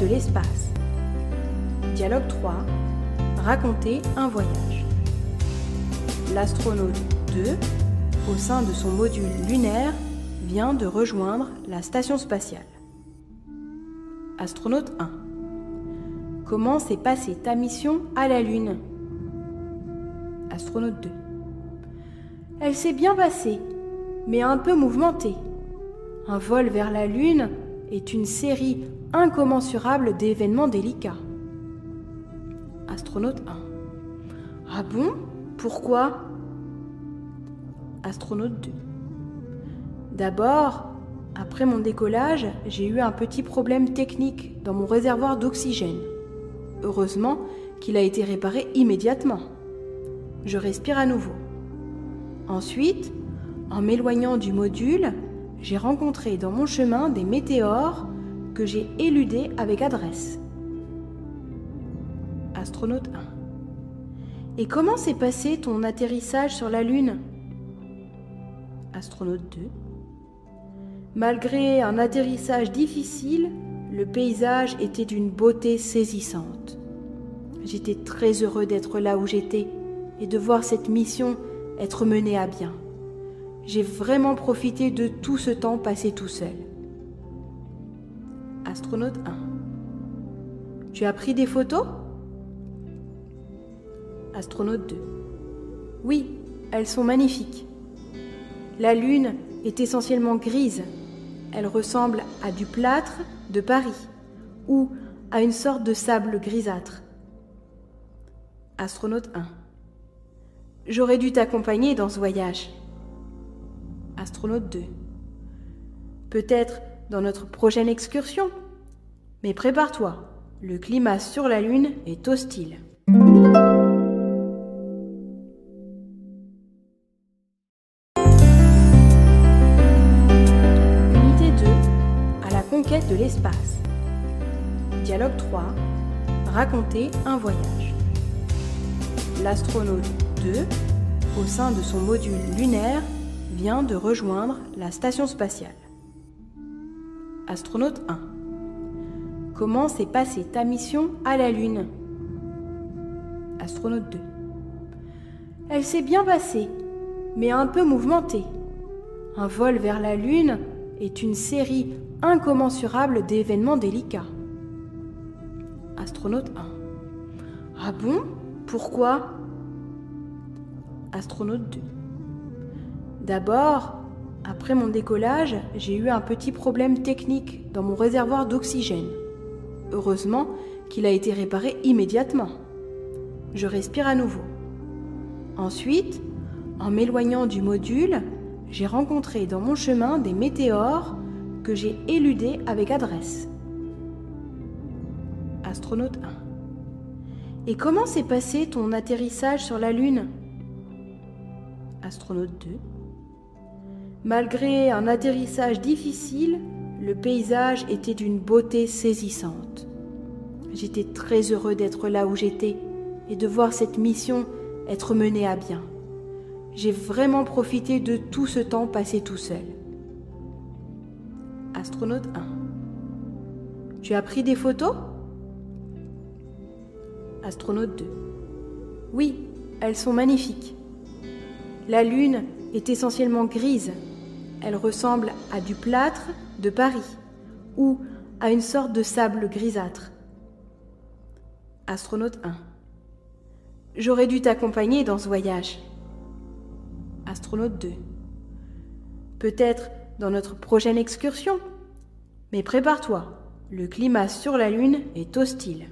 de l'espace. Dialogue 3. Raconter un voyage. L'astronaute 2, au sein de son module lunaire, vient de rejoindre la station spatiale. Astronaute 1. Comment s'est passée ta mission à la Lune? Astronaute 2. Elle s'est bien passée, mais un peu mouvementée. Un vol vers la Lune est une série incommensurable d'événements délicats. Astronaute 1. Ah bon? Pourquoi? Astronaute 2. D'abord, après mon décollage, j'ai eu un petit problème technique dans mon réservoir d'oxygène. Heureusement qu'il a été réparé immédiatement. Je respire à nouveau. Ensuite, en m'éloignant du module, j'ai rencontré dans mon chemin des météores que j'ai éludés avec adresse. Astronaute 1. Et comment s'est passé ton atterrissage sur la Lune? Astronaute 2. Malgré un atterrissage difficile, le paysage était d'une beauté saisissante. J'étais très heureux d'être là où j'étais et de voir cette mission être menée à bien. J'ai vraiment profité de tout ce temps passé tout seul. Astronaute 1. Tu as pris des photos? Astronaute 2. Oui, elles sont magnifiques. La Lune est essentiellement grise. Elle ressemble à du plâtre de Paris ou à une sorte de sable grisâtre. Astronaute 1. J'aurais dû t'accompagner dans ce voyage. Astronaute 2. Peut-être dans notre prochaine excursion. Mais prépare-toi, le climat sur la Lune est hostile. Unité 2. À la conquête de l'espace. Dialogue 3. Raconter un voyage. L'astronaute 2, au sein de son module lunaire, vient de rejoindre la station spatiale. Astronaute 1. Comment s'est passée ta mission à la Lune? Astronaute 2. Elle s'est bien passée, mais un peu mouvementée. Un vol vers la Lune est une série incommensurable d'événements délicats. Astronaute 1. Ah bon? Pourquoi? Astronaute 2. D'abord, après mon décollage, j'ai eu un petit problème technique dans mon réservoir d'oxygène. Heureusement qu'il a été réparé immédiatement. Je respire à nouveau. Ensuite, en m'éloignant du module, j'ai rencontré dans mon chemin des météores que j'ai éludés avec adresse. Astronaute 1. Et comment s'est passé ton atterrissage sur la Lune? Astronaute 2. Malgré un atterrissage difficile, le paysage était d'une beauté saisissante. J'étais très heureux d'être là où j'étais et de voir cette mission être menée à bien. J'ai vraiment profité de tout ce temps passé tout seul. Astronaute 1. Tu as pris des photos? Astronaute 2. Oui, elles sont magnifiques. La Lune est essentiellement grise. Elle ressemble à du plâtre de Paris ou à une sorte de sable grisâtre. Astronaute 1. J'aurais dû t'accompagner dans ce voyage. Astronaute 2. Peut-être dans notre prochaine excursion. Mais prépare-toi, le climat sur la Lune est hostile.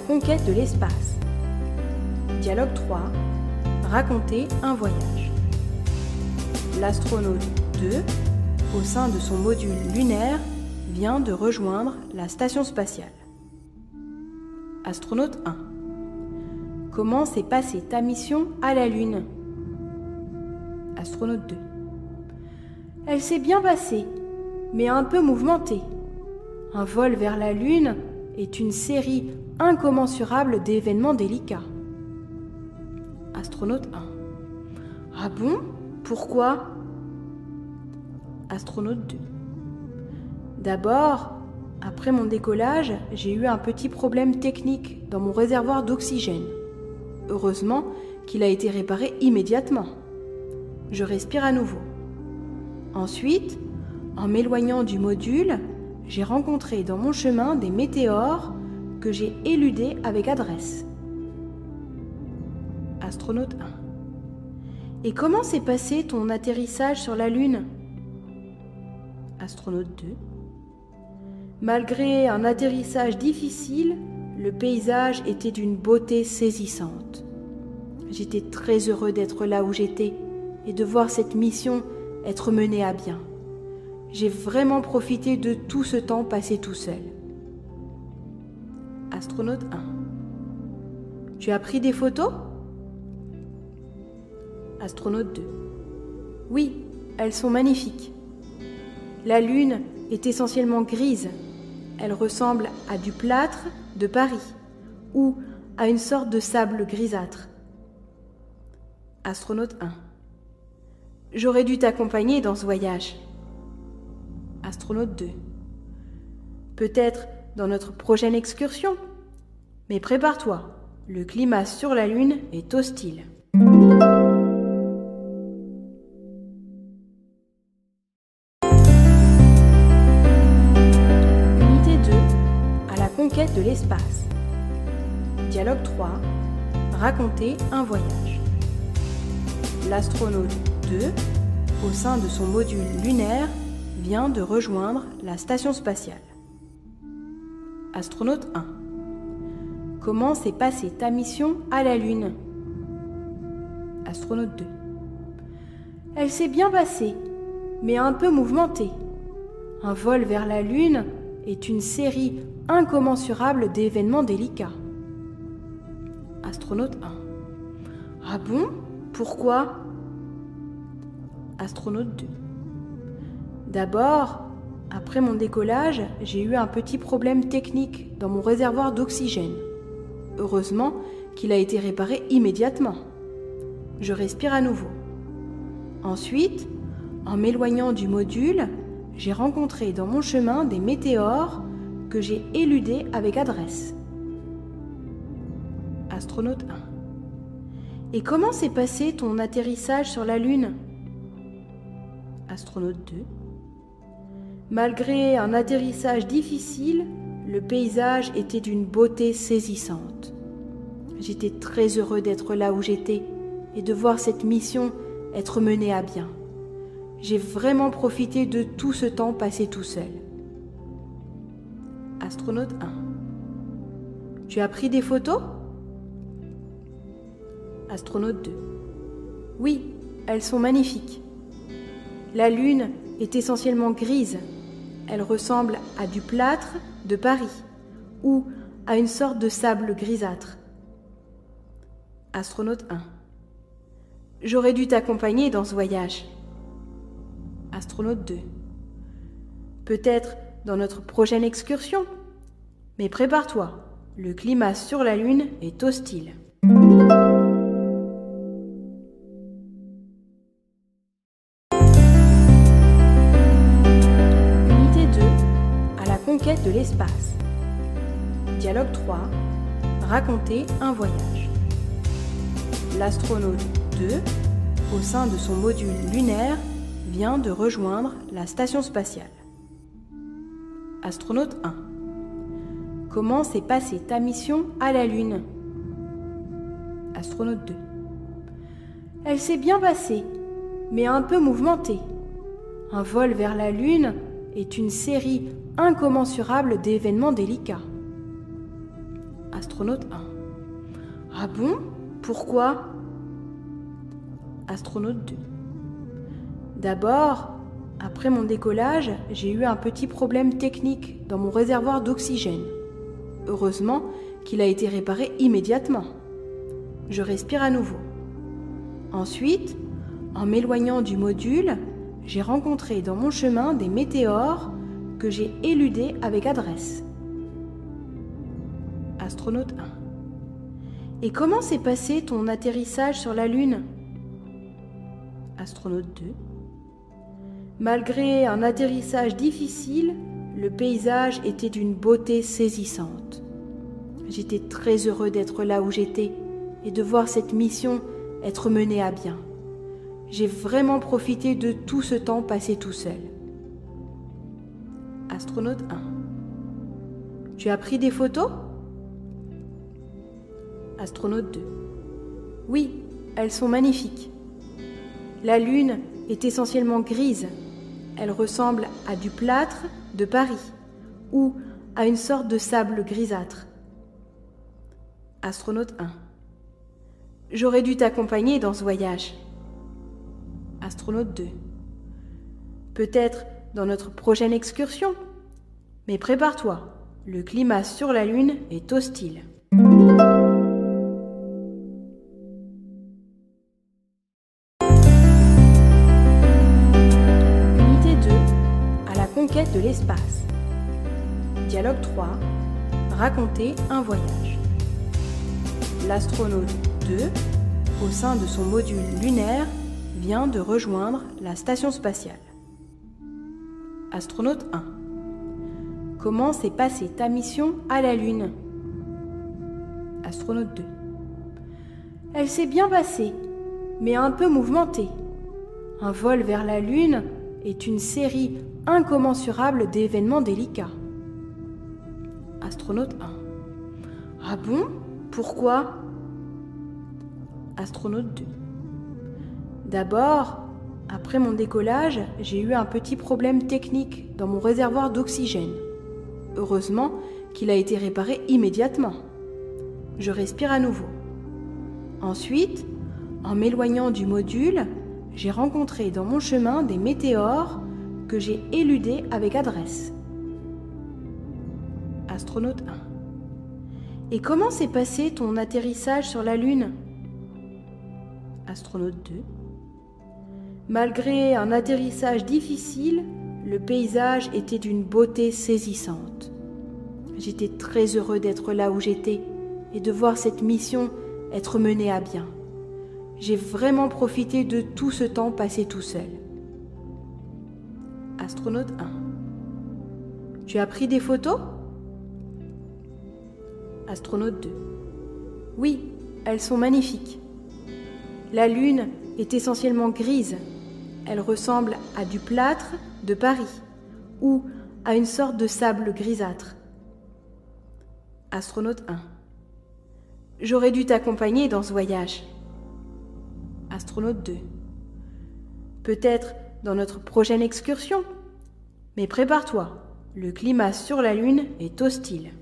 Conquête de l'espace. Dialogue 3. Raconter un voyage. L'astronaute 2, au sein de son module lunaire, vient de rejoindre la station spatiale. Astronaute 1. Comment s'est passée ta mission à la Lune? Astronaute 2. Elle s'est bien passée, mais un peu mouvementée. Un vol vers la Lune est une série incommensurable d'événements délicats. Astronaute 1. Ah bon? Pourquoi? Astronaute 2. D'abord, après mon décollage, j'ai eu un petit problème technique dans mon réservoir d'oxygène. Heureusement qu'il a été réparé immédiatement. Je respire à nouveau. Ensuite, en m'éloignant du module, j'ai rencontré dans mon chemin des météores que j'ai éludés avec adresse. Astronaute 1. Et comment s'est passé ton atterrissage sur la Lune? Astronaute 2. Malgré un atterrissage difficile, le paysage était d'une beauté saisissante. J'étais très heureux d'être là où j'étais et de voir cette mission être menée à bien. J'ai vraiment profité de tout ce temps passé tout seul. Astronaute 1. Tu as pris des photos? Astronaute 2. Oui, elles sont magnifiques. La Lune est essentiellement grise. Elle ressemble à du plâtre de Paris ou à une sorte de sable grisâtre. Astronaute 1. J'aurais dû t'accompagner dans ce voyage. Astronaute 2. Peut-être dans notre prochaine excursion. Mais prépare-toi, le climat sur la Lune est hostile. Unité 2. À la conquête de l'espace. Dialogue 3. Raconter un voyage. L'astronaute 2, au sein de son module lunaire, vient de rejoindre la station spatiale. Astronaute 1. Comment s'est passée ta mission à la Lune? Astronaute 2. Elle s'est bien passée, mais un peu mouvementée. Un vol vers la Lune est une série incommensurable d'événements délicats. Astronaute 1. Ah bon? Pourquoi? Astronaute 2. D'abord, après mon décollage, j'ai eu un petit problème technique dans mon réservoir d'oxygène. Heureusement qu'il a été réparé immédiatement. Je respire à nouveau. Ensuite, en m'éloignant du module, j'ai rencontré dans mon chemin des météores que j'ai éludés avec adresse. Astronaute 1. Et comment s'est passé ton atterrissage sur la Lune? Astronaute 2. Malgré un atterrissage difficile, le paysage était d'une beauté saisissante. J'étais très heureux d'être là où j'étais et de voir cette mission être menée à bien. J'ai vraiment profité de tout ce temps passé tout seul. Astronaute 1. Tu as pris des photos? Astronaute 2. Oui, elles sont magnifiques. La Lune est essentiellement grise. Elle ressemble à du plâtre de Paris ou à une sorte de sable grisâtre. Astronaute 1. J'aurais dû t'accompagner dans ce voyage. Astronaute 2. Peut-être dans notre prochaine excursion. Mais prépare-toi, le climat sur la Lune est hostile. Unité 2. À la conquête de l'espace. Dialogue 3. Raconter un voyage. L'astronaute 2, au sein de son module lunaire, vient de rejoindre la station spatiale. Astronaute 1. Comment s'est passée ta mission à la Lune? Astronaute 2. Elle s'est bien passée, mais un peu mouvementée. Un vol vers la Lune est une série incommensurable d'événements délicats. Astronaute 1. Ah bon? Pourquoi? Astronaute 2. D'abord, après mon décollage, j'ai eu un petit problème technique dans mon réservoir d'oxygène. Heureusement qu'il a été réparé immédiatement. Je respire à nouveau. Ensuite, en m'éloignant du module, j'ai rencontré dans mon chemin des météores que j'ai éludés avec adresse. Astronaute 1. Et comment s'est passé ton atterrissage sur la Lune? Astronaute 2. Malgré un atterrissage difficile, le paysage était d'une beauté saisissante. J'étais très heureux d'être là où j'étais et de voir cette mission être menée à bien. J'ai vraiment profité de tout ce temps passé tout seul. Astronaute 1. Tu as pris des photos? Astronaute 2. Oui, elles sont magnifiques. La Lune est essentiellement grise. Elle ressemble à du plâtre de Paris ou à une sorte de sable grisâtre. Astronaute 1. J'aurais dû t'accompagner dans ce voyage. Astronaute 2. Peut-être dans notre prochaine excursion. Mais prépare-toi, le climat sur la Lune est hostile. Unité 2. À la conquête de l'espace. Dialogue 3. Raconter un voyage. L'astronaute 2, au sein de son module lunaire, vient de rejoindre la station spatiale. Astronaute 1. Comment s'est passée ta mission à la Lune? Astronaute 2. Elle s'est bien passée, mais un peu mouvementée. Un vol vers la Lune est une série incommensurable d'événements délicats. Astronaute 1. Ah bon? Pourquoi? Astronaute 2. D'abord, après mon décollage, j'ai eu un petit problème technique dans mon réservoir d'oxygène. Heureusement qu'il a été réparé immédiatement. Je respire à nouveau. Ensuite, en m'éloignant du module, j'ai rencontré dans mon chemin des météores que j'ai éludés avec adresse. Astronaute 1. Et comment s'est passé ton atterrissage sur la Lune? Astronaute 2. Malgré un atterrissage difficile, le paysage était d'une beauté saisissante. J'étais très heureux d'être là où j'étais et de voir cette mission être menée à bien. J'ai vraiment profité de tout ce temps passé tout seul. Astronaute 1. Tu as pris des photos? Astronaute 2. Oui, elles sont magnifiques. La Lune est essentiellement grise. Elle ressemble à du plâtre de Paris ou à une sorte de sable grisâtre. Astronaute 1. J'aurais dû t'accompagner dans ce voyage. Astronaute 2. Peut-être dans notre prochaine excursion. Mais prépare-toi, le climat sur la Lune est hostile.